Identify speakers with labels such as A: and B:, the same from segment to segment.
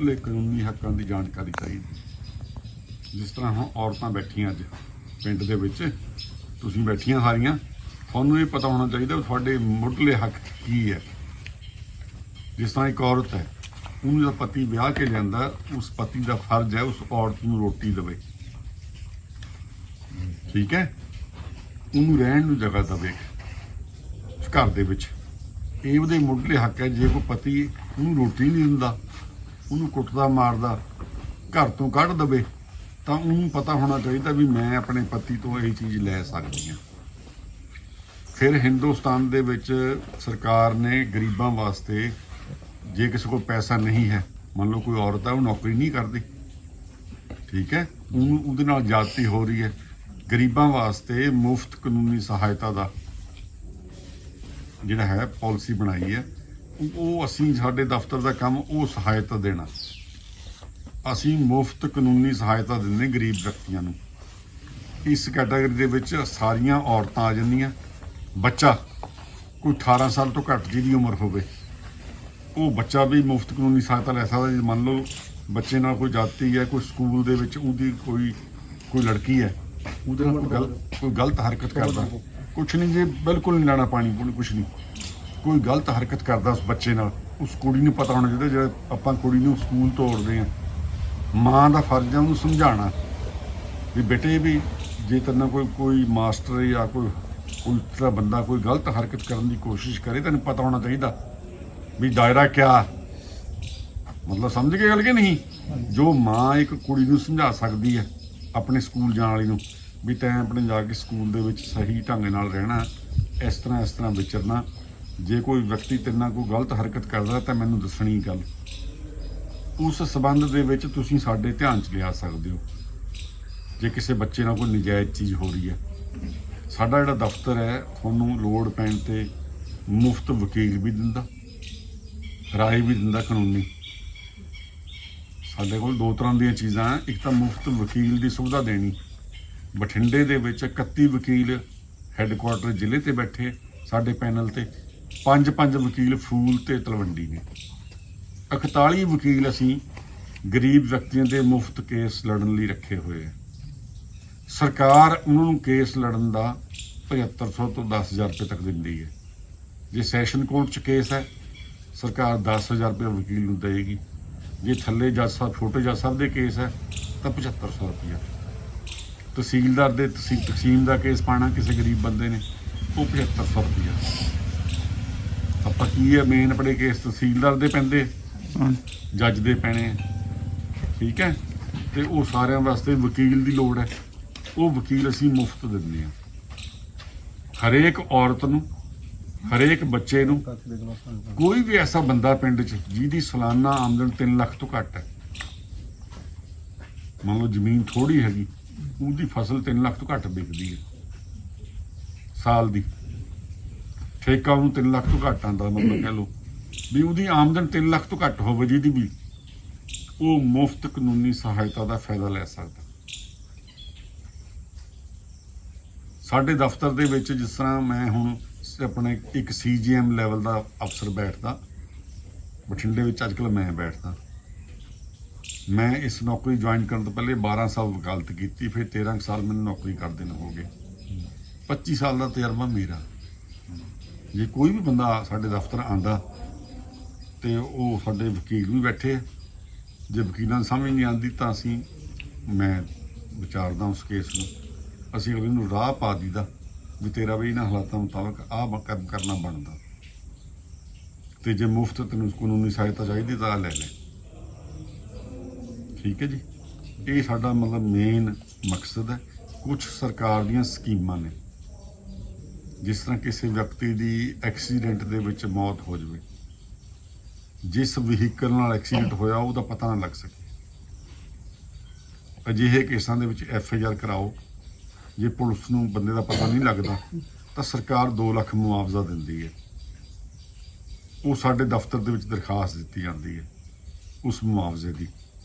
A: ਮੁੱਢਲੇ ਕਾਨੂੰਨੀ ਹੱਕਾਂ ਦੀ ਜਾਣਕਾਰੀ ਚਾਹੀਦੀ। ਜਿਸ ਤਰ੍ਹਾਂ ਹੁਣ ਔਰਤਾਂ ਬੈਠੀਆਂ ਅੱਜ ਪਿੰਡ ਦੇ ਵਿੱਚ, ਤੁਸੀਂ ਬੈਠੀਆਂ ਸਾਰੀਆਂ, ਤੁਹਾਨੂੰ ਇਹ ਪਤਾ ਹੋਣਾ ਚਾਹੀਦਾ ਵੀ ਤੁਹਾਡੇ ਮੁੱਢਲੇ ਹੱਕ ਕੀ ਹੈ। ਜਿਸ ਤਰ੍ਹਾਂ ਇੱਕ ਔਰਤ ਹੈ, ਉਹਨੂੰ ਜਦ ਪਤੀ ਵਿਆਹ ਕੇ ਲਿਆਂਦਾ, ਉਸ ਪਤੀ ਦਾ ਫਰਜ਼ ਹੈ ਉਸ ਔਰਤ ਨੂੰ ਰੋਟੀ ਦੇਵੇ, ਠੀਕ ਹੈ, ਉਹਨੂੰ ਰਹਿਣ ਨੂੰ ਜਗ੍ਹਾ ਦੇਵੇ ਘਰ ਦੇ ਵਿੱਚ। ਇਹ ਉਹਦੇ ਮੁੱਢਲੇ ਹੱਕ ਹੈ। ਜੇ ਕੋਈ ਪਤੀ ਉਹਨੂੰ ਰੋਟੀ ਨਹੀਂ ਦਿੰਦਾ, ਉਹਨੂੰ ਕੁੱਟਦਾ ਮਾਰਦਾ, ਘਰ ਤੋਂ ਕੱਢ ਦੇਵੇ, ਤਾਂ ਉਹਨੂੰ ਪਤਾ ਹੋਣਾ ਚਾਹੀਦਾ ਵੀ ਮੈਂ ਆਪਣੇ ਪਤੀ ਤੋਂ ਇਹ ਚੀਜ਼ ਲੈ ਸਕਦੀ ਹਾਂ। ਫਿਰ ਹਿੰਦੁਸਤਾਨ ਦੇ ਵਿੱਚ ਸਰਕਾਰ ਨੇ ਗਰੀਬਾਂ ਵਾਸਤੇ, ਜੇ ਕਿਸੇ ਕੋਲ ਪੈਸਾ ਨਹੀਂ ਹੈ, ਮੰਨ ਲਓ ਕੋਈ ਔਰਤ ਹੈ ਉਹ ਨੌਕਰੀ ਨਹੀਂ ਕਰਦੀ, ਠੀਕ ਹੈ, ਉਹਨੂੰ ਉਹਦੇ ਨਾਲ ਜ਼ਿਆਦਤੀ ਹੋ ਰਹੀ ਹੈ, ਗਰੀਬਾਂ ਵਾਸਤੇ ਮੁਫਤ ਕਾਨੂੰਨੀ ਸਹਾਇਤਾ ਦਾ ਜਿਹੜਾ ਹੈ ਪਾਲਿਸੀ ਬਣਾਈ ਹੈ। ਉਹ ਅਸੀਂ, ਸਾਡੇ ਦਫ਼ਤਰ ਦਾ ਕੰਮ ਉਹ ਸਹਾਇਤਾ ਦੇਣਾ। ਅਸੀਂ ਮੁਫਤ ਕਾਨੂੰਨੀ ਸਹਾਇਤਾ ਦਿੰਦੇ ਗਰੀਬ ਵਿਅਕਤੀਆਂ ਨੂੰ। ਇਸ ਕੈਟਾਗਰੀ ਦੇ ਵਿੱਚ ਸਾਰੀਆਂ ਔਰਤਾਂ ਆ ਜਾਂਦੀਆਂ, ਬੱਚਾ ਕੋਈ 18 ਸਾਲ ਤੋਂ ਘੱਟ ਜਿਹਦੀ ਉਮਰ ਹੋਵੇ, ਉਹ ਬੱਚਾ ਵੀ ਮੁਫਤ ਕਾਨੂੰਨੀ ਸਹਾਇਤਾ ਲੈ ਸਕਦਾ। ਜੇ ਮੰਨ ਲਓ ਬੱਚੇ ਨਾਲ ਕੋਈ ਜਾਤੀ ਹੈ, ਕੋਈ ਸਕੂਲ ਦੇ ਵਿੱਚ ਉਹਦੀ ਕੋਈ ਲੜਕੀ ਹੈ, ਉਹਦੇ ਨਾਲ ਕੋਈ ਗਲਤ ਹਰਕਤ ਕਰਦਾ, ਕੁਛ ਨਹੀਂ ਜੇ ਬਿਲਕੁਲ ਨਹੀਂ ਲੈਣਾ ਪਾਣੀ ਪੂਣੀ ਕੁਛ ਨਹੀਂ, ਕੋਈ ਗਲਤ ਹਰਕਤ ਕਰਦਾ ਉਸ ਬੱਚੇ ਨਾਲ, ਉਸ ਕੁੜੀ ਨੂੰ ਪਤਾ ਹੋਣਾ ਚਾਹੀਦਾ। ਜਿਹੜਾ ਆਪਾਂ ਕੁੜੀ ਨੂੰ ਸਕੂਲ ਤੋਰਦੇ ਹਾਂ, ਮਾਂ ਦਾ ਫਰਜ਼ ਹੈ ਉਹਨੂੰ ਸਮਝਾਉਣਾ ਵੀ ਬੇਟੇ ਵੀ ਜੇ ਤੇਰੇ ਨਾਲ ਕੋਈ ਮਾਸਟਰ ਜਾਂ ਕੋਈ ਤਰ੍ਹਾਂ ਬੰਦਾ ਕੋਈ ਗਲਤ ਹਰਕਤ ਕਰਨ ਦੀ ਕੋਸ਼ਿਸ਼ ਕਰੇ, ਤੈਨੂੰ ਪਤਾ ਹੋਣਾ ਚਾਹੀਦਾ ਵੀ ਦਾਇਰਾ ਕਿਆ, ਮਤਲਬ ਸਮਝ ਕੇ ਗੱਲ ਕਿ ਨਹੀਂ। ਜੋ ਮਾਂ ਇੱਕ ਕੁੜੀ ਨੂੰ ਸਮਝਾ ਸਕਦੀ ਹੈ ਆਪਣੇ ਸਕੂਲ ਜਾਣ ਵਾਲੀ ਨੂੰ ਵੀ ਤੈਂ ਆਪਣੇ ਜਾ ਕੇ ਸਕੂਲ ਦੇ ਵਿੱਚ ਸਹੀ ਢੰਗ ਨਾਲ ਰਹਿਣਾ, ਇਸ ਤਰ੍ਹਾਂ ਵਿਚਰਨਾ, ਜੇ ਕੋਈ ਵਿਅਕਤੀ ਤੇਰੇ ਨਾਲ ਕੋਈ ਗਲਤ ਹਰਕਤ ਕਰਦਾ ਤਾਂ ਮੈਨੂੰ ਦੱਸਣੀ ਗੱਲ। ਉਸ ਸਬੰਧ ਦੇ ਵਿੱਚ ਤੁਸੀਂ ਸਾਡੇ ਧਿਆਨ 'ਚ ਲਿਆ ਸਕਦੇ ਹੋ ਜੇ ਕਿਸੇ ਬੱਚੇ ਨਾਲ ਕੋਈ ਨਜਾਇਜ਼ ਚੀਜ਼ ਹੋ ਰਹੀ ਹੈ। ਸਾਡਾ ਜਿਹੜਾ ਦਫ਼ਤਰ ਹੈ ਤੁਹਾਨੂੰ ਲੋੜ ਪੈਣ 'ਤੇ ਮੁਫਤ ਵਕੀਲ ਵੀ ਦਿੰਦਾ, ਰਾਏ ਵੀ ਦਿੰਦਾ ਕਾਨੂੰਨੀ। ਸਾਡੇ ਕੋਲ ਦੋ ਤਰ੍ਹਾਂ ਦੀਆਂ ਚੀਜ਼ਾਂ, ਇੱਕ ਤਾਂ ਮੁਫਤ ਵਕੀਲ ਦੀ ਸੁਵਿਧਾ ਦੇਣੀ। ਬਠਿੰਡੇ ਦੇ ਵਿੱਚ 31 ਵਕੀਲ ਹੈੱਡਕੁਆਰਟਰ ਜ਼ਿਲ੍ਹੇ ਤੇ ਬੈਠੇ ਸਾਡੇ ਪੈਨਲ ਤੇ, 5 ਵਕੀਲ ਫੂਲ ਤੇ ਤਲਵੰਡੀ ਨੇ। 41 ਵਕੀਲ ਅਸੀਂ ਗਰੀਬ ਵਿਅਕਤੀਆਂ ਦੇ ਮੁਫਤ ਕੇਸ ਲੜਨ ਲਈ ਰੱਖੇ ਹੋਏ ਹੈ। ਸਰਕਾਰ ਉਹਨਾਂ ਨੂੰ ਕੇਸ ਲੜਨ ਦਾ 7500 ਤੋਂ 10,000 ਰੁਪਏ ਤੱਕ ਦਿੰਦੀ ਹੈ। ਜੇ ਸੈਸ਼ਨ ਕੋਰਟ 'ਚ ਕੇਸ ਹੈ, ਸਰਕਾਰ 10,000 ਰੁਪਏ ਵਕੀਲ ਨੂੰ ਦੇਵੇਗੀ। ਜੇ ਥੱਲੇ ਜੱਜ ਸਾਹਿਬ, ਛੋਟੇ ਜੱਜ ਸਾਹਿਬ ਦੇ ਕੇਸ ਹੈ ਤਾਂ 7500 ਰੁਪਇਆ। ਤਹਿਸੀਲਦਾਰ ਦੇ ਤਕਸੀਮ ਦਾ ਕੇਸ ਪਾਣਾ ਕਿਸੇ ਗਰੀਬ ਬੰਦੇ ਨੇ, ਉਹ 7500 ਰੁਪਇਆ। ਆਪਾਂ ਕੀ ਹੈ, ਮੇਨ ਆਪਣੇ ਕੇਸ ਤਹਿਸੀਲਦਾਰ ਦੇ ਪੈਂਦੇ, ਜੱਜ ਦੇ ਪੈਣੇ, ਠੀਕ ਹੈ, ਤੇ ਉਹ ਸਾਰਿਆਂ ਵਾਸਤੇ ਵਕੀਲ ਦੀ ਲੋੜ ਹੈ। ਉਹ ਵਕੀਲ ਅਸੀਂ ਮੁਫਤ ਦਿੰਦੇ ਹਾਂ ਹਰੇਕ ਔਰਤ ਨੂੰ, ਹਰੇਕ ਬੱਚੇ ਨੂੰ। ਕੋਈ ਵੀ ਐਸਾ ਬੰਦਾ ਪਿੰਡ 'ਚ ਜਿਹਦੀ ਸਾਲਾਨਾ ਆਮਦਨ 3 ਲੱਖ ਤੋਂ ਘੱਟ ਹੈ, ਮੰਨ ਲਓ ਜ਼ਮੀਨ ਥੋੜੀ ਹੈਗੀ, ਉਹਦੀ ਫਸਲ 3 ਲੱਖ ਤੋਂ ਘੱਟ ਵਿਕਦੀ ਹੈ ਸਾਲ ਦੀ, ਠੇਕਾ ਉਹਨੂੰ 3 ਲੱਖ ਤੋਂ ਘੱਟ ਆਉਂਦਾ, ਮਤਲਬ ਕਹਿ ਲਓ ਵੀ ਉਹਦੀ ਆਮਦਨ 3 ਲੱਖ ਤੋਂ ਘੱਟ ਹੋਵੇ ਜਿਹਦੀ ਵੀ, ਉਹ ਮੁਫਤ ਕਾਨੂੰਨੀ ਸਹਾਇਤਾ ਦਾ ਫਾਇਦਾ ਲੈ ਸਕਦਾ। ਸਾਡੇ ਦਫ਼ਤਰ ਦੇ ਵਿੱਚ ਜਿਸ ਤਰ੍ਹਾਂ ਮੈਂ ਹੁਣ ਆਪਣੇ ਇੱਕ CGM ਲੈਵਲ ਦਾ ਅਫਸਰ ਬੈਠਦਾ ਬਠਿੰਡੇ ਵਿੱਚ, ਅੱਜ ਕੱਲ੍ਹ ਮੈਂ ਬੈਠਦਾ। ਮੈਂ ਇਸ ਨੌਕਰੀ ਜੁਆਇਨ ਕਰਨ ਤੋਂ ਪਹਿਲੇ 12 ਸਾਲ ਵਕਾਲਤ ਕੀਤੀ, ਫਿਰ 13 ਸਾਲ ਮੈਨੂੰ ਨੌਕਰੀ ਕਰਦੇ ਨੂੰ ਹੋ ਗਏ। 25 ਸਾਲ ਦਾ ਤਜਰਬਾ ਮੇਰਾ। ਜੇ ਕੋਈ ਵੀ ਬੰਦਾ ਸਾਡੇ ਦਫ਼ਤਰ ਆਉਂਦਾ ਤੇ ਉਹ ਸਾਡੇ ਵਕੀਲ ਵੀ ਬੈਠੇ, ਜੇ ਵਕੀਲਾਂ ਨੂੰ ਸਮਝ ਨਹੀਂ ਆਉਂਦੀ ਤਾਂ ਮੈਂ ਵਿਚਾਰਦਾ ਉਸ ਕੇਸ ਨੂੰ, ਅਸੀਂ ਅਗਲੇ ਨੂੰ ਰਾਹ ਪਾ ਦੀਦਾ ਵੀ ਤੇਰਾ ਵੀ ਇਹਨਾਂ ਹਾਲਾਤਾਂ ਮੁਤਾਬਕ ਆਹ ਕੰਮ ਕਰਨਾ ਬਣਦਾ, ਤੇ ਜੇ ਮੁਫਤ ਤੈਨੂੰ ਕਾਨੂੰਨੀ ਸਹਾਇਤਾ ਚਾਹੀਦੀ ਤਾਂ ਲੈ ਲੈ। ਠੀਕ ਹੈ ਜੀ, ਇਹ ਸਾਡਾ ਮਤਲਬ ਮੇਨ ਮਕਸਦ ਹੈ। ਕੁਛ ਸਰਕਾਰ ਦੀਆਂ ਸਕੀਮਾਂ ਨੇ, ਜਿਸ ਤਰ੍ਹਾਂ ਕਿਸੇ ਵਿਅਕਤੀ ਦੀ ਐਕਸੀਡੈਂਟ ਦੇ ਵਿੱਚ ਮੌਤ ਹੋ ਜਾਵੇ, ਜਿਸ ਵਹੀਕਲ ਨਾਲ ਐਕਸੀਡੈਂਟ ਹੋਇਆ ਉਹਦਾ ਪਤਾ ਨਾ ਲੱਗ ਸਕੇ, ਅਜਿਹੇ ਕੇਸਾਂ ਦੇ ਵਿੱਚ FIR ਕਰਾਓ। ਜੇ ਪੁਲਿਸ ਨੂੰ ਬੰਦੇ ਦਾ ਪਤਾ ਨਹੀਂ ਲੱਗਦਾ ਤਾਂ ਸਰਕਾਰ 2 ਲੱਖ ਮੁਆਵਜ਼ਾ ਦਿੰਦੀ ਹੈ। ਉਹ ਸਾਡੇ ਦਫ਼ਤਰ ਦੇ ਵਿੱਚ ਦਰਖਾਸਤ ਦਿੱਤੀ ਜਾਂਦੀ ਹੈ ਉਸ ਮੁਆਵਜ਼ੇ ਦੀ।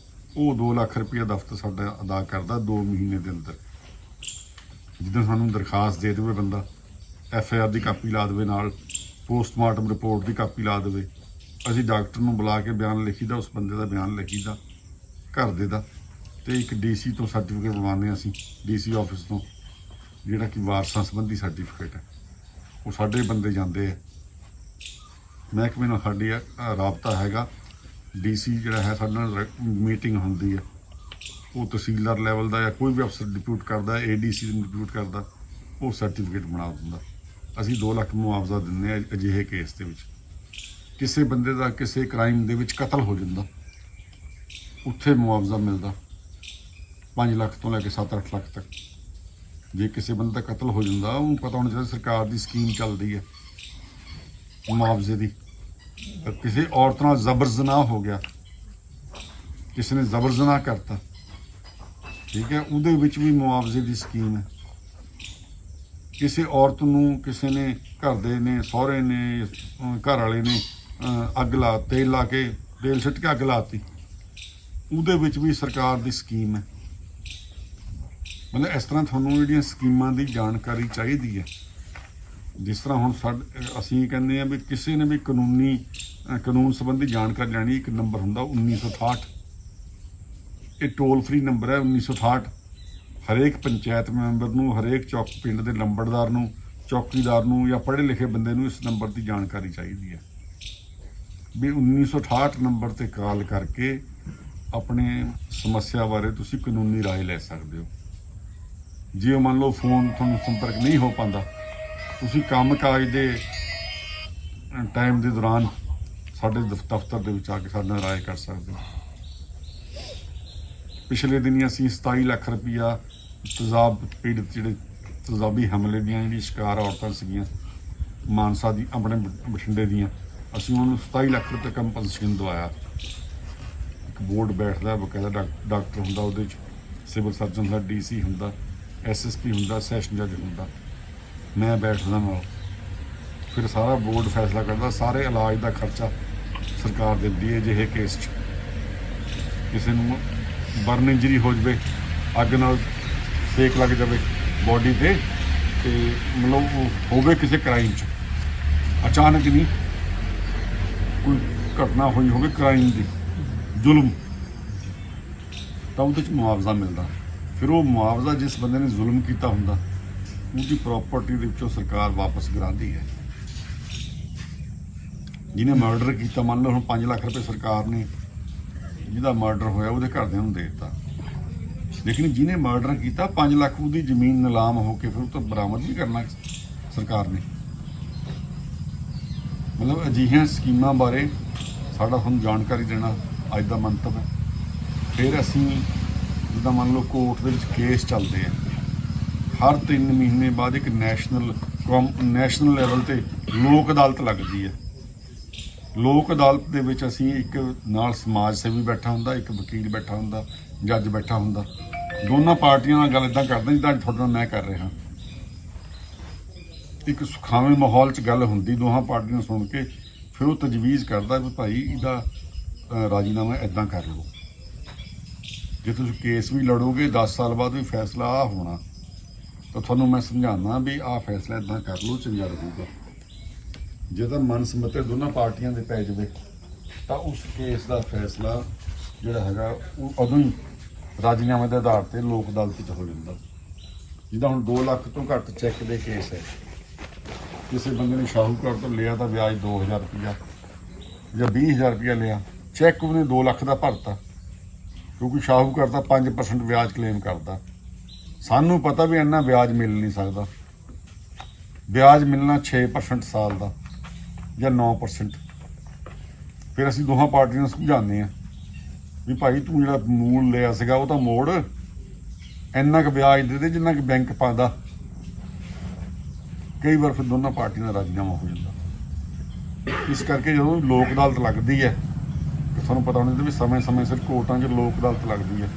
A: ਉਹ 2 ਲੱਖ ਰੁਪਇਆ ਦਫ਼ਤਰ ਸਾਡਾ ਅਦਾ ਕਰਦਾ 2 ਮਹੀਨੇ ਦੇ ਅੰਦਰ। ਜਿੱਦਾਂ ਸਾਨੂੰ ਦਰਖਾਸਤ ਦੇ ਦੇਵੇ ਬੰਦਾ, FIR ਦੀ ਕਾਪੀ ਲਾ ਦੇਵੇ, ਨਾਲ ਪੋਸਟਮਾਰਟਮ ਰਿਪੋਰਟ ਦੀ ਕਾਪੀ ਲਾ ਦੇਵੇ, ਅਸੀਂ ਡਾਕਟਰ ਨੂੰ ਬੁਲਾ ਕੇ ਬਿਆਨ ਲਿਖੀਦਾ, ਉਸ ਬੰਦੇ ਦਾ ਬਿਆਨ ਲਿਖੀਦਾ ਘਰ ਦੇ ਦਾ, ਤੇ ਇੱਕ ਡੀਸੀ ਤੋਂ ਸਰਟੀਫਿਕੇਟ ਬਣਵਾਉਂਦੇ ਹਾਂ ਅਸੀਂ, ਡੀਸੀ ਆਫਿਸ ਤੋਂ, ਜਿਹੜਾ ਕਿ ਵਾਰਸਾਂ ਸੰਬੰਧੀ ਸਰਟੀਫਿਕੇਟ ਹੈ। ਉਹ ਸਾਡੇ ਬੰਦੇ ਜਾਂਦੇ ਆ, ਮਹਿਕਮੇ ਨਾਲ ਸਾਡੀ ਰਾਬਤਾ ਹੈਗਾ। ਡੀਸੀ ਜਿਹੜਾ ਹੈ ਸਾਡੇ ਨਾਲ ਮੀਟਿੰਗ ਹੁੰਦੀ ਹੈ, ਉਹ ਤਹਿਸੀਲਦਾਰ ਲੈਵਲ ਦਾ ਜਾਂ ਕੋਈ ਵੀ ਅਫਸਰ ਡਿਪਿਊਟ ਕਰਦਾ, ADC ਨੂੰ ਡਿਪਿਊਟ ਕਰਦਾ, ਉਹ ਸਰਟੀਫਿਕੇਟ ਬਣਾ ਦਿੰਦਾ। ਅਸੀਂ 2 ਲੱਖ ਮੁਆਵਜ਼ਾ ਦਿੰਦੇ ਹਾਂ ਅਜਿਹੇ ਕੇਸ ਦੇ ਵਿੱਚ। ਕਿਸੇ ਬੰਦੇ ਦਾ ਕਿਸੇ ਕ੍ਰਾਈਮ ਦੇ ਵਿੱਚ ਕਤਲ ਹੋ ਜਾਂਦਾ, ਉੱਥੇ ਮੁਆਵਜ਼ਾ ਮਿਲਦਾ 5 ਲੱਖ ਤੋਂ ਲੈ ਕੇ 7-8 ਲੱਖ ਤੱਕ। ਜੇ ਕਿਸੇ ਬੰਦੇ ਦਾ ਕਤਲ ਹੋ ਜਾਂਦਾ, ਉਹਨੂੰ ਪਤਾ ਹੋਣਾ ਚਾਹੀਦਾ ਸਰਕਾਰ ਦੀ ਸਕੀਮ ਚੱਲਦੀ ਹੈ ਮੁਆਵਜ਼ੇ ਦੀ। ਕਿਸੇ ਔਰਤ ਨਾਲ ਜ਼ਬਰ ਜ਼ਨਾਹ ਹੋ ਗਿਆ, ਕਿਸੇ ਨੇ ਜ਼ਬਰ ਜ਼ਨਾਹ ਕਰਤਾ, ਠੀਕ ਹੈ, ਉਹਦੇ ਵਿੱਚ ਵੀ ਮੁਆਵਜ਼ੇ ਦੀ ਸਕੀਮ ਹੈ। ਕਿਸੇ ਔਰਤ ਨੂੰ ਕਿਸੇ ਨੇ ਘਰ ਦੇ ਨੇ, ਸਹੁਰੇ ਨੇ, ਘਰ ਵਾਲੇ ਨੇ ਅੱਗ ਲਾ, ਤੇਲ ਲਾ ਕੇ, ਤੇਲ ਸੁੱਟ ਕੇ ਅੱਗ ਲਾਤੀ, ਉਹਦੇ ਵਿੱਚ ਵੀ ਸਰਕਾਰ ਦੀ ਸਕੀਮ ਹੈ। ਮਤਲਬ ਇਸ ਤਰ੍ਹਾਂ ਤੁਹਾਨੂੰ ਜਿਹੜੀਆਂ ਸਕੀਮਾਂ ਦੀ ਜਾਣਕਾਰੀ ਚਾਹੀਦੀ ਹੈ। ਜਿਸ ਤਰ੍ਹਾਂ ਹੁਣ ਅਸੀਂ ਕਹਿੰਦੇ ਹਾਂ ਵੀ ਕਿਸੇ ਨੇ ਵੀ ਕਾਨੂੰਨ ਸੰਬੰਧੀ ਜਾਣਕਾਰੀ ਲੈਣੀ, ਇੱਕ ਨੰਬਰ ਹੁੰਦਾ 1968, ਇਹ ਟੋਲ ਫ੍ਰੀ ਨੰਬਰ ਹੈ 1968। ਹਰੇਕ ਪੰਚਾਇਤ ਮੈਂਬਰ ਨੂੰ, ਹਰੇਕ ਚੌਕ ਪਿੰਡ ਦੇ ਲੰਬੜਦਾਰ ਨੂੰ, ਚੌਕੀਦਾਰ ਨੂੰ ਜਾਂ ਪੜ੍ਹੇ ਲਿਖੇ ਬੰਦੇ ਨੂੰ ਇਸ ਨੰਬਰ ਦੀ ਜਾਣਕਾਰੀ ਚਾਹੀਦੀ ਹੈ ਵੀ 1968 ਨੰਬਰ ਤੇ ਕਾਲ ਕਰਕੇ ਆਪਣੇ ਸਮੱਸਿਆ ਬਾਰੇ ਤੁਸੀਂ ਕਾਨੂੰਨੀ ਰਾਏ ਲੈ ਸਕਦੇ ਹੋ। ਜੇ ਮੰਨ ਲਓ ਫੋਨ ਤੁਹਾਨੂੰ ਸੰਪਰਕ ਨਹੀਂ ਹੋ ਪਾਉਂਦਾ, ਤੁਸੀਂ ਕੰਮ ਕਾਜ ਦੇ ਟਾਈਮ ਦੇ ਦੌਰਾਨ ਸਾਡੇ ਦਫ਼ਤਰ ਦੇ ਵਿੱਚ ਆ ਕੇ ਸਾਡੇ ਨਾਲ ਰਾਏ ਕਰ ਸਕਦੇ ਹੋ। ਪਿਛਲੇ ਦਿਨੀ ਅਸੀਂ 27 ਲੱਖ ਰੁਪਈਆ ਤੇਜ਼ਾਬ ਪੀੜਤ, ਜਿਹੜੇ ਤੇਜ਼ਾਬੀ ਹਮਲੇ ਦੀਆਂ ਜਿਹੜੀ ਸ਼ਿਕਾਰ ਔਰਤਾਂ ਸੀਗੀਆਂ ਮਾਨਸਾ ਦੀ, ਆਪਣੇ ਬਠਿੰਡੇ ਦੀਆਂ, ਅਸੀਂ ਉਹਨਾਂ ਨੂੰ 27 ਲੱਖ ਰੁਪਏ ਕੰਪਨਸੇਸ਼ਨ ਦਵਾਇਆ। ਇੱਕ ਬੋਰਡ ਬੈਠਦਾ, ਬਕਾਇਦਾ ਡਾਕਟਰ ਹੁੰਦਾ, ਉਹਦੇ 'ਚ ਸਿਵਲ ਸਰਜਨ ਦਾ, DC ਹੁੰਦਾ, SSP ਹੁੰਦਾ, ਸੈਸ਼ਨ ਜੱਜ ਹੁੰਦਾ, ਮੈਂ ਬੈਠਦਾ ਨਾਲ। ਫਿਰ ਸਾਰਾ ਬੋਰਡ ਫੈਸਲਾ ਕਰਦਾ, ਸਾਰੇ ਇਲਾਜ ਦਾ ਖਰਚਾ ਸਰਕਾਰ ਦਿੰਦੀ ਹੈ। ਜਿਹੇ ਕੇਸ 'ਚ ਕਿਸੇ ਨੂੰ ਬਰਨ ਇੰਜਰੀ ਹੋ ਜਾਵੇ, ਅੱਗ ਨਾਲ ਸੇਕ ਲੱਗ ਜਾਵੇ ਬੋਡੀ ਤੇ ਮਤਲਬ ਹੋਵੇ ਕਿਸੇ ਕ੍ਰਾਈਮ 'ਚ, ਅਚਾਨਕ ਨਹੀਂ ਕੋਈ ਘਟਨਾ ਹੋਈ ਹੋਵੇ ਕ੍ਰਾਈਮ ਦੀ, ਜ਼ੁਲਮ, ਤਾਂ ਉਹਦੇ 'ਚ ਮੁਆਵਜ਼ਾ ਮਿਲਦਾ। ਫਿਰ ਉਹ ਮੁਆਵਜ਼ਾ ਜਿਸ ਬੰਦੇ ਨੇ ਜ਼ੁਲਮ ਕੀਤਾ ਹੁੰਦਾ, ਉਹਦੀ ਪ੍ਰਾਪਰਟੀ ਦੇ ਵਿੱਚੋਂ ਸਰਕਾਰ ਵਾਪਸ ਕਰਾਉਂਦੀ ਹੈ। ਜਿਹਨੇ ਮਰਡਰ ਕੀਤਾ, ਮੰਨ ਲਓ ਹੁਣ 5 ਲੱਖ ਰੁਪਏ ਸਰਕਾਰ ਨੇ, ਜਿਹਦਾ ਮਰਡਰ ਹੋਇਆ ਉਹਦੇ ਘਰਦਿਆਂ ਨੂੰ ਦੇ ਦਿੱਤਾ, ਲੇਕਿਨ ਜਿਹਨੇ ਮਰਡਰ ਕੀਤਾ 5 ਲੱਖ ਉਹਦੀ ਜ਼ਮੀਨ ਨਿਲਾਮ ਹੋ ਕੇ ਫਿਰ ਉਹ ਤੋਂ ਬਰਾਮਦ ਵੀ ਕਰਨਾ ਸਰਕਾਰ ਨੇ। ਮਤਲਬ ਅਜਿਹੀਆਂ ਸਕੀਮਾਂ ਬਾਰੇ ਸਾਡਾ ਤੁਹਾਨੂੰ ਜਾਣਕਾਰੀ ਦੇਣਾ ਅੱਜ ਦਾ ਮੰਤਵ ਹੈ। ਫਿਰ ਅਸੀਂ ਜਿੱਦਾਂ ਮੰਨ ਲਓ ਕੋਰਟ ਦੇ ਵਿੱਚ ਕੇਸ ਚੱਲਦੇ ਆ, ਹਰ 3 ਮਹੀਨੇ ਬਾਅਦ ਇੱਕ ਨੈਸ਼ਨਲ ਲੈਵਲ ਤੇ ਲੋਕ ਅਦਾਲਤ ਲੱਗਦੀ ਹੈ। ਲੋਕ ਅਦਾਲਤ ਦੇ ਵਿੱਚ ਅਸੀਂ ਇੱਕ ਨਾਲ ਸਮਾਜ ਸੇਵੀ ਬੈਠਾ ਹੁੰਦਾ, ਇੱਕ ਵਕੀਲ ਬੈਠਾ ਹੁੰਦਾ, ਜੱਜ ਬੈਠਾ ਹੁੰਦਾ, ਦੋਨਾਂ ਪਾਰਟੀਆਂ ਨਾਲ ਗੱਲ ਇੱਦਾਂ ਕਰਦੇ ਜਿੱਦਾਂ ਤੁਹਾਡੇ ਨਾਲ ਮੈਂ ਕਰ ਰਿਹਾ। ਇੱਕ ਸੁਖਾਵੇਂ ਮਾਹੌਲ 'ਚ ਗੱਲ ਹੁੰਦੀ, ਦੋਹਾਂ ਪਾਰਟੀਆਂ ਸੁਣ ਕੇ ਫਿਰ ਉਹ ਤਜਵੀਜ਼ ਕਰਦਾ ਵੀ ਭਾਈ ਇਹਦਾ ਰਾਜੀਨਾਮਾ ਇੱਦਾਂ ਕਰ ਲਓ। ਜੇ ਤੁਸੀਂ ਕੇਸ ਵੀ ਲੜੋਗੇ 10 ਸਾਲ ਬਾਅਦ ਵੀ ਫੈਸਲਾ ਆਹ ਹੋਣਾ, ਤਾਂ ਤੁਹਾਨੂੰ ਮੈਂ ਸਮਝਾਉਣਾ ਵੀ ਆਹ ਫੈਸਲਾ ਇੱਦਾਂ ਕਰ ਲਓ, ਚੰਗਾ ਰਹੂਗਾ। ਜੇ ਤਾਂ ਮਨ ਸਮਤੇ ਦੋਨਾਂ ਪਾਰਟੀਆਂ ਦੇ ਪੈ ਜਾਵੇ ਤਾਂ ਉਸ ਕੇਸ ਦਾ ਫੈਸਲਾ ਜਿਹੜਾ ਹੈਗਾ ਉਹ ਉਦੋਂ ਹੀ ਰਾਜੀਨਾਮੇ ਦੇ ਆਧਾਰ ਤੇ ਲੋਕ ਅਦਾਲਤ 'ਚ ਹੋ ਜਾਂਦਾ। ਜਿੱਦਾਂ ਹੁਣ 2 ਲੱਖ ਤੋਂ ਘੱਟ ਚੈੱਕ ਦੇ ਕੇਸ ਹੈ, ਕਿਸੇ ਬੰਦੇ ਨੇ ਸ਼ਾਹੂਕਾਰ ਤੋਂ ਲਿਆ ਤਾਂ ਵਿਆਜ 2000 ਰੁਪਇਆ ਜਾਂ 20000 ਰੁਪਇਆ ਲਿਆ, ਚੈੱਕ ਉਹਨੇ 2 ਲੱਖ ਦਾ ਭਰਤਾ, ਕਿਉਂਕਿ ਸ਼ਾਹੂਕਾਰ ਤਾਂ 5% ਵਿਆਜ ਕਲੇਮ ਕਰਦਾ। ਸਾਨੂੰ ਪਤਾ ਵੀ ਇੰਨਾ ਵਿਆਜ ਮਿਲ ਨਹੀਂ ਸਕਦਾ, ਵਿਆਜ ਮਿਲਣਾ 6% ਸਾਲ ਦਾ ਜਾਂ 9%। ਫਿਰ ਅਸੀਂ ਦੋਹਾਂ ਪਾਰਟੀਆਂ ਨੂੰ ਸਮਝਾਉਂਦੇ ਹਾਂ ਵੀ ਭਾਈ ਤੂੰ ਜਿਹੜਾ ਮੂਲ ਲਿਆ ਸੀਗਾ ਉਹ ਤਾਂ ਮੋੜ, ਇੰਨਾ ਕੁ ਵਿਆਜ ਦੇ ਦੇ ਜਿੰਨਾ ਕਿ ਬੈਂਕ ਪਾਉਂਦਾ। ਕਈ ਵਾਰ ਫਿਰ ਦੋਨਾਂ ਪਾਰਟੀਆਂ ਦਾ ਰਾਜੀਨਾਮਾ ਹੋ ਜਾਂਦਾ। ਇਸ ਕਰਕੇ ਜਦੋਂ ਲੋਕ ਅਦਾਲਤ ਲੱਗਦੀ ਹੈ, ਤੁਹਾਨੂੰ ਪਤਾ ਹੋਣਾ ਵੀ ਸਮੇਂ ਸਿਰ ਕੋਰਟਾਂ 'ਚ ਲੋਕ ਅਦਾਲਤ ਲੱਗਦੀ ਹੈ,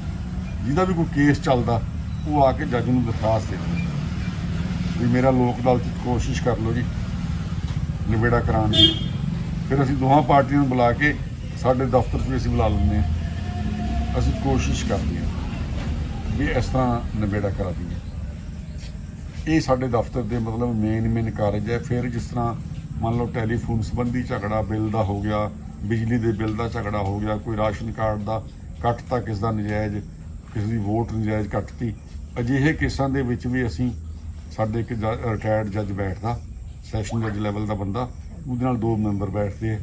A: ਜਿਹਦਾ ਵੀ ਕੋਈ ਕੇਸ ਚੱਲਦਾ ਉਹ ਆ ਕੇ ਜੱਜ ਨੂੰ ਦਰਖਾਸਤ ਦਿੰਦਾ ਵੀ ਮੇਰਾ ਲੋਕ ਅਦਾਲਤ 'ਚ ਕੋਸ਼ਿਸ਼ ਕਰ ਲਓ ਜੀ ਨਿਬੇੜਾ ਕਰਾਉਣ ਦੀ। ਫਿਰ ਅਸੀਂ ਦੋਹਾਂ ਪਾਰਟੀਆਂ ਨੂੰ ਬੁਲਾ ਕੇ ਸਾਡੇ ਦਫ਼ਤਰ 'ਚ ਵੀ ਅਸੀਂ ਬੁਲਾ ਲੈਂਦੇ ਹਾਂ, ਅਸੀਂ ਕੋਸ਼ਿਸ਼ ਕਰਦੇ ਹਾਂ ਵੀ ਇਸ ਤਰ੍ਹਾਂ ਨਿਬੇੜਾ ਕਰਾ ਦਈਏ। ਇਹ ਸਾਡੇ ਦਫ਼ਤਰ ਦੇ ਮਤਲਬ ਮੇਨ ਕਾਰਜ ਹੈ। ਫਿਰ ਜਿਸ ਤਰ੍ਹਾਂ ਮੰਨ ਲਓ ਟੈਲੀਫੋਨ ਸੰਬੰਧੀ ਝਗੜਾ, ਬਿੱਲ ਦਾ ਹੋ ਗਿਆ, ਬਿਜਲੀ ਦੇ ਬਿੱਲ ਦਾ ਝਗੜਾ ਹੋ ਗਿਆ, ਕੋਈ ਰਾਸ਼ਨ ਕਾਰਡ ਦਾ ਕੱਟਤਾ, ਕਿਸ ਦਾ ਨਜਾਇਜ਼, ਕਿਸੇ ਦੀ ਵੋਟ ਨਜਾਇਜ਼ ਕੱਟਤੀ। ਅਜਿਹੇ ਕੇਸਾਂ ਦੇ ਵਿੱਚ ਵੀ ਅਸੀਂ, ਸਾਡੇ ਇੱਕ ਰਿਟਾਇਰਡ ਜੱਜ ਬੈਠਦਾ, ਸੈਸ਼ਨ ਜੱਜ ਲੈਵਲ ਦਾ ਬੰਦਾ, ਉਹਦੇ ਨਾਲ 2 ਮੈਂਬਰ ਬੈਠਦੇ ਆ।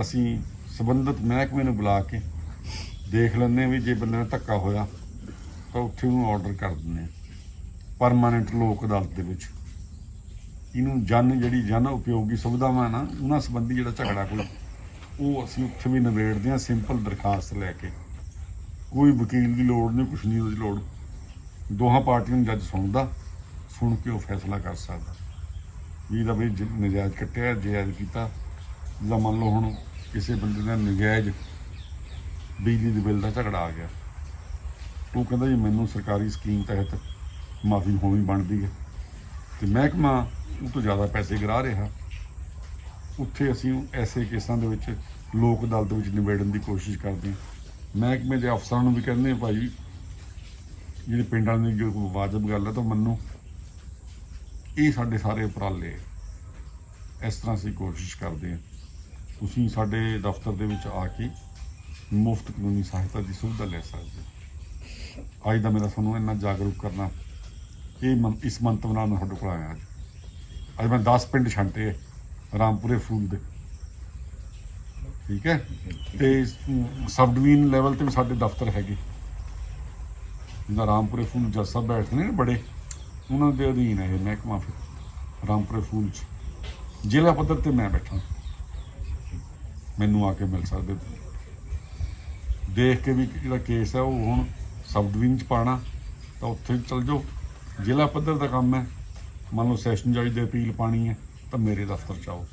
A: ਅਸੀਂ ਸੰਬੰਧਿਤ ਮਹਿਕਮੇ ਨੂੰ ਬੁਲਾ ਕੇ ਦੇਖ ਲੈਂਦੇ ਹਾਂ ਵੀ ਜੇ ਬੰਦੇ ਨਾਲ ਧੱਕਾ ਹੋਇਆ ਤਾਂ ਉੱਥੇ ਉਹਨੂੰ ਆਰਡਰ ਕਰ ਦਿੰਦੇ ਹਾਂ ਪਰਮਾਨੈਂਟ ਲੋਕ ਅਦਾਲਤ ਦੇ ਵਿੱਚ। ਇਹਨੂੰ ਜਿਹੜੀ ਜਨ ਉਪਯੋਗੀ ਸੁਵਿਧਾਵਾਂ ਨਾ, ਉਹਨਾਂ ਸੰਬੰਧੀ ਜਿਹੜਾ ਝਗੜਾ ਕੋਈ, ਉਹ ਅਸੀਂ ਉੱਥੇ ਵੀ ਨਿਬੇੜਦੇ ਹਾਂ ਸਿੰਪਲ ਦਰਖਾਸਤ ਲੈ ਕੇ। ਕੋਈ ਵਕੀਲ ਦੀ ਲੋੜ ਨਹੀਂ, ਕੁਛ ਨਹੀਂ ਉਹਦੀ ਲੋੜ। ਦੋਹਾਂ ਪਾਰਟੀਆਂ ਨੂੰ ਜੱਜ ਸੁਣਦਾ, ਸੁਣ ਕੇ ਉਹ ਫੈਸਲਾ ਕਰ ਸਕਦਾ ਵੀ ਇਹਦਾ ਵੀ ਨਜਾਇਜ਼ ਕੱਟਿਆ, ਜਾਇਜ਼ ਕੀਤਾ। ਜਿੱਦਾਂ ਮੰਨ ਲਓ ਹੁਣ ਕਿਸੇ ਬੰਦੇ ਦਾ ਨਜਾਇਜ਼ ਬਿਜਲੀ ਦੇ ਬਿੱਲ ਦਾ ਝਗੜਾ ਆ ਗਿਆ, ਉਹ ਕਹਿੰਦਾ ਜੀ ਮੈਨੂੰ ਸਰਕਾਰੀ ਸਕੀਮ ਤਹਿਤ ਮਾਫੀ ਹੋਣੀ ਬਣਦੀ ਹੈ, ਤੇ ਮਹਿਕਮਾ ਉਹ ਤੋਂ ਜ਼ਿਆਦਾ ਪੈਸੇ ਗਿਰਾ ਰਿਹਾ। ਉੱਥੇ ਅਸੀਂ ਐਸੇ ਕੇਸਾਂ ਦੇ ਵਿੱਚ ਲੋਕ ਅਦਾਲਤ ਵਿੱਚ ਨਿਬੇੜਨ ਦੀ ਕੋਸ਼ਿਸ਼ ਕਰਦੇ ਹਾਂ। ਮਹਿਕਮੇ ਦੇ ਅਫਸਰਾਂ ਨੂੰ ਵੀ ਕਹਿੰਦੇ ਹਾਂ ਭਾਈ ਜਿਹੜੇ ਪਿੰਡਾਂ ਦੀ ਜੋ ਵਾਜਬ ਗੱਲ ਹੈ ਤਾਂ ਮੰਨੋ। ਇਹ ਸਾਡੇ ਸਾਰੇ ਉਪਰਾਲੇ ਇਸ ਤਰ੍ਹਾਂ ਅਸੀਂ ਕੋਸ਼ਿਸ਼ ਕਰਦੇ ਹਾਂ। ਤੁਸੀਂ ਸਾਡੇ ਦਫ਼ਤਰ ਦੇ ਵਿੱਚ ਆ ਕੇ ਮੁਫਤ ਕਾਨੂੰਨੀ ਸਹਾਇਤਾ ਦੀ ਸੁਵਿਧਾ ਲੈ ਸਕਦੇ ਹੋ। ਅੱਜ ਦਾ ਮੇਰਾ ਤੁਹਾਨੂੰ ਇੰਨਾ ਜਾਗਰੂਕ ਕਰਨਾ, ਇਸ ਮੰਤਵ ਨਾਲ ਮੈਂ ਤੁਹਾਡੇ ਕੋਲ ਆਇਆ। ਅੱਜ ਮੈਂ 10 ਪਿੰਡ ਛਾਂਟੇ ਰਾਮਪੁਰੇ ਫੂਲ ਦੇ, ਠੀਕ ਹੈ, ਤੇ ਸਬ ਡਿਵੀਜ਼ਨ ਲੈਵਲ ਤੇ ਵੀ ਸਾਡੇ ਦਫ਼ਤਰ ਹੈਗੇ। ਜਿੱਦਾਂ ਰਾਮਪੁਰੇ ਫੂਲ ਜੱਜ ਸਾਹਿਬ ਬੈਠਦੇ ਨੇ ਬੜੇ, ਉਹਨਾਂ ਦੇ ਅਧੀਨ ਹੈ ਇਹ ਮਹਿਕਮਾ। ਫਿਰ ਰਾਮਪੁਰੇ ਫੂਲ 'ਚ ਜ਼ਿਲ੍ਹਾ ਪੱਧਰ ਤੇ ਮੈਂ ਬੈਠਾ, ਮੈਨੂੰ ਆ ਕੇ ਮਿਲ ਸਕਦੇ। ਦੇਖ ਕੇ ਵੀ ਜਿਹੜਾ ਕੇਸ ਹੈ ਉਹ ਹੁਣ ਸਬ ਡਿਵੀਜ਼ਨ 'ਚ ਪਾਉਣਾ ਤਾਂ ਉੱਥੇ ਚੱਲ ਜਾਓ। ਜ਼ਿਲ੍ਹਾ ਪੱਧਰ ਦਾ ਕੰਮ ਹੈ, ਮੰਨ ਲਓ ਸੈਸ਼ਨ ਜੱਜ ਦੇ ਅਪੀਲ ਪਾਣੀ ਹੈ ਤਾਂ ਮੇਰੇ ਦਫ਼ਤਰ 'ਚ ਆਓ।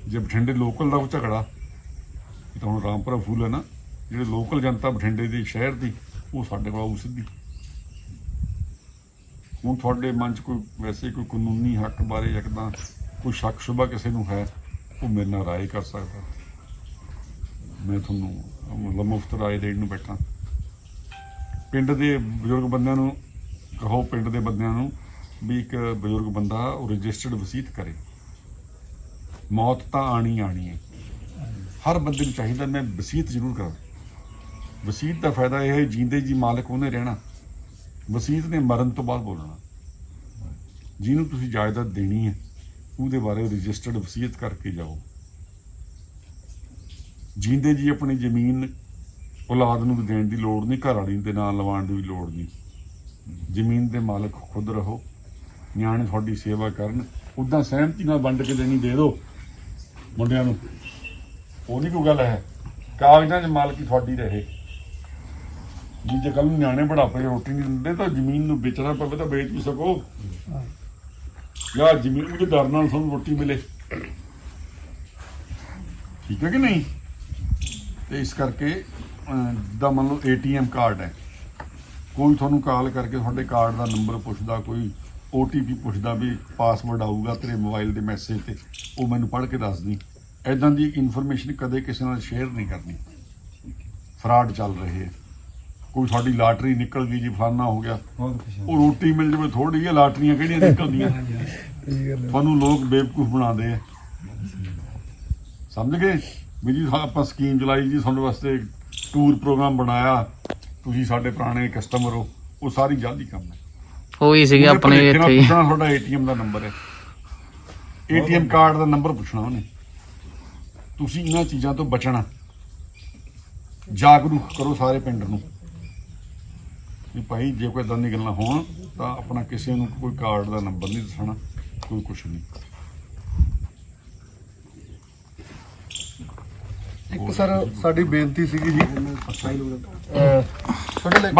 A: ਜੇ ਬਠਿੰਡੇ ਲੋਕਲ ਦਾ ਉਹ ਝਗੜਾ, ਤਾਂ ਹੁਣ ਰਾਮਪੁਰਾ ਫੂਲ ਹੈ ਨਾ, ਜਿਹੜੇ ਲੋਕਲ ਜਨਤਾ ਬਠਿੰਡੇ ਦੀ ਸ਼ਹਿਰ ਦੀ, ਉਹ ਸਾਡੇ ਕੋਲ ਆਊ ਸਿੱਧੀ। ਹੁਣ ਤੁਹਾਡੇ ਮਨ 'ਚ ਕੋਈ ਵੈਸੇ ਕੋਈ ਕਾਨੂੰਨੀ ਹੱਕ ਬਾਰੇ ਇੱਕਦਾਂ ਕੋਈ ਸ਼ੱਕ ਸ਼ੁਬਾ ਕਿਸੇ ਨੂੰ ਹੈ, ਉਹ ਮੇਰੇ ਨਾਲ ਰਾਏ ਕਰ ਸਕਦਾ। ਮੈਂ ਤੁਹਾਨੂੰ ਮਤਲਬ ਮੁਫਤ ਰਾਏ ਦੇਣ ਨੂੰ ਬੈਠਾ। ਪਿੰਡ ਦੇ ਬਜ਼ੁਰਗ ਬੰਦਿਆਂ ਨੂੰ ਕਹੋ, ਪਿੰਡ ਦੇ ਬੰਦਿਆਂ ਨੂੰ ਵੀ ਇੱਕ ਬਜ਼ੁਰਗ ਬੰਦਾ ਉਹ ਰਜਿਸਟਰਡ ਵਸੀਅਤ ਕਰੇ। ਮੌਤ ਤਾਂ ਆਣੀ ਹੈ, ਹਰ ਬੰਦੇ ਨੂੰ ਚਾਹੀਦਾ ਮੈਂ ਵਸੀਅਤ ਜ਼ਰੂਰ ਕਰਾਂ। ਵਸੀਅਤ ਦਾ ਫਾਇਦਾ ਇਹ ਹੈ, ਜੀਂਦੇ ਜੀ ਮਾਲਕ ਉਹਨੇ ਰਹਿਣਾ, ਵਸੀਅਤ ਨੇ ਮਰਨ ਤੋਂ ਬਾਅਦ ਬੋਲਣਾ। ਜਿਹਨੂੰ ਤੁਸੀਂ ਜਾਇਦਾਦ ਦੇਣੀ ਹੈ ਉਹਦੇ ਬਾਰੇ ਰਜਿਸਟਰਡ ਵਸੀਅਤ ਕਰਕੇ ਜਾਓ। ਜੀਂਦੇ ਜੀ ਆਪਣੀ ਜ਼ਮੀਨ ਔਲਾਦ ਨੂੰ ਦੇਣ ਦੀ ਲੋੜ ਨਹੀਂ, ਘਰ ਵਾਲੀ ਦੇ ਨਾਂ ਲਵਾਉਣ ਦੀ ਵੀ ਲੋੜ ਨਹੀਂ। ਜ਼ਮੀਨ ਦੇ ਮਾਲਕ ਖੁਦ ਰਹੋ, ਨਿਆਣੇ ਤੁਹਾਡੀ ਸੇਵਾ ਕਰਨ, ਉੱਦਾਂ ਸਹਿਮਤੀ ਨਾਲ ਵੰਡ ਕੇ ਦੇਣੀ ਦੇ ਦਿਓ ਮੁੰਡਿਆਂ ਨੂੰ, ਉਹ ਨਹੀਂ ਕੋਈ ਗੱਲ ਹੈ। ਕਾਗਜ਼ਾਂ 'ਚ ਮਾਲਕੀ ਤੁਹਾਡੀ ਰਹੇ। ਜੀ ਜੇ ਕੱਲ੍ਹ ਨੂੰ ਨਿਆਣੇ ਬੁਢਾਪੇ ਰੋਟੀ ਨਹੀਂ ਦਿੰਦੇ ਤਾਂ ਜ਼ਮੀਨ ਨੂੰ ਵੇਚਣਾ ਪਵੇ ਤਾਂ ਵੇਚ ਵੀ ਸਕੋ, ਜਾਂ ਜ਼ਮੀਨ ਦੇ ਡਰ ਨਾਲ ਤੁਹਾਨੂੰ ਰੋਟੀ ਮਿਲੇ। ਠੀਕ ਹੈ ਕਿ ਨਹੀਂ? ਤੇ ਇਸ ਕਰਕੇ ਜਿੱਦਾਂ ਮੰਨ ਲਓ ATM ਕਾਰਡ ਹੈ, ਕੋਈ ਤੁਹਾਨੂੰ ਕਾਲ ਕਰਕੇ ਤੁਹਾਡੇ ਕਾਰਡ ਦਾ ਨੰਬਰ ਪੁੱਛਦਾ, ਕੋਈ OTP ਪੁੱਛਦਾ ਵੀ ਪਾਸਵਰਡ ਆਊਗਾ ਤੇਰੇ ਮੋਬਾਈਲ ਦੇ ਮੈਸੇਜ ਤੇ, ਉਹ ਮੈਨੂੰ ਪੜ੍ਹ ਕੇ ਦੱਸ ਦੀ। ਇੱਦਾਂ ਦੀ ਇਨਫੋਰਮੇਸ਼ਨ ਕਦੇ ਕਿਸੇ ਨਾਲ ਸ਼ੇਅਰ ਨਹੀਂ ਕਰਨੀ। ਫਰਾਡ ਚੱਲ ਰਹੇ ਹੈ। ਕੋਈ ਸਾਡੀ ਲਾਟਰੀ ਨਿਕਲ ਗਈ ਜੀ, ਫਲਾਨਾ ਹੋ ਗਿਆ, ਉਹ ਰੋਟੀ ਮਿਲ ਜਾਵੇ ਥੋੜ੍ਹੀ ਹੈ, ਲਾਟਰੀਆਂ ਕਿਹੜੀਆਂ ਨਿਕਲਦੀਆਂ। ਤੁਹਾਨੂੰ ਲੋਕ ਬੇਵਕੂਫ ਬਣਾਉਂਦੇ ਆ, ਸਮਝ ਗਏ ਵੀ ਜੀ ਆਪਾਂ ਸਕੀਮ ਚਲਾਈ ਜੀ, ਤੁਹਾਡੇ ਵਾਸਤੇ ਟੂਰ ਪ੍ਰੋਗਰਾਮ ਬਣਾਇਆ, ਤੁਸੀਂ ਸਾਡੇ ਪੁਰਾਣੇ ਕਸਟਮਰ ਹੋ। ਉਹ ਸਾਰੀ ਜਾਲੀ ਕੰਮ ਹੈ।
B: ਹੋਈ ਸੀਗੇ ਆਪਣੇ ਇੱਥੇ ਹੀ।
A: ਤੁਹਾਡਾ ATM ਦਾ ਨੰਬਰ ਹੈ, ATM ਕਾਰਡ ਦਾ ਨੰਬਰ ਪੁੱਛਣਾ ਉਹਨੇ। ਤੁਸੀਂ ਇਹਨਾਂ ਚੀਜ਼ਾਂ ਤੋਂ ਬਚਣਾ, ਜਾਗਰੂਕ ਕਰੋ ਸਾਰੇ ਪਿੰਡ ਨੂੰ ਵੀ ਭਾਈ ਜੇ ਕੋਈ ਏਦਾਂ ਦੀਆਂ ਗੱਲਾਂ ਹੋਣ ਤਾਂ ਆਪਣਾ ਕਿਸੇ ਨੂੰ ਕੋਈ ਕਾਰਡ ਦਾ ਨੰਬਰ ਨਹੀਂ ਦੱਸਣਾ, ਕੋਈ ਕੁਛ ਨਹੀਂ।
C: ਇੱਕ ਸਰ ਸਾਡੀ ਬੇਨਤੀ ਸੀਗੀ ਜੀ, ਤੁਹਾਡੇ ਲਈ